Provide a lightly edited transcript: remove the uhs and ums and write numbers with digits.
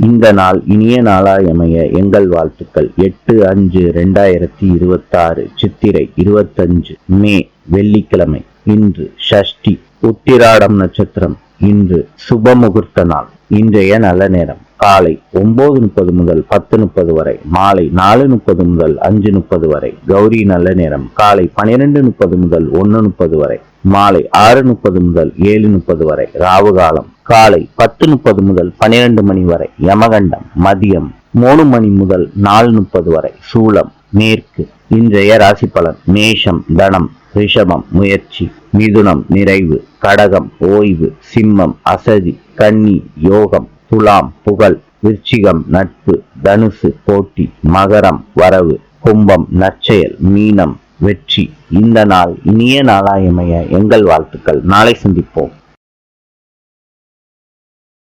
இந்த நாள் இனிய நாளாயமைய எங்கள் வாழ்த்துக்கள். 8/5/2026 சித்திரை 25 மே வெள்ளிக்கிழமை. இன்று ஷஷ்டி. உத்திராடம் நட்சத்திரம். இன்று சுப முகூர்த்த நாள். இன்றைய நல்ல நேரம் காலை 9:30 முதல் 10:30 வரை, மாலை 4:30 முதல் 5:30 வரை. கௌரி நல்ல நேரம் காலை 12:30 முதல் 1:30 வரை, மாலை 6:30 முதல் 7:30 வரை. ராவு காலம் காலை 10:30 முதல் 12 மணி வரை. யமகண்டம் மதியம் 3 மணி முதல் 4:30 வரை. சூலம் மேற்கு. இன்றைய ராசி பலன். மேஷம் தனம், ரிஷபம் முயற்சி, மிதுனம் நிறைவு, கடகம் ஓய்வு, சிம்மம் அசதி, கன்னி யோகம், துலாம் புகழ், விருச்சிகம் நட்பு, தனுசு போட்டி, மகரம் வரவு, கும்பம் நற்செயல், மீனம் வெற்றி. இந்த நாள் இனிய நாளாயமைய எங்கள் வாழ்த்துக்கள். நாளை சந்திப்போம்.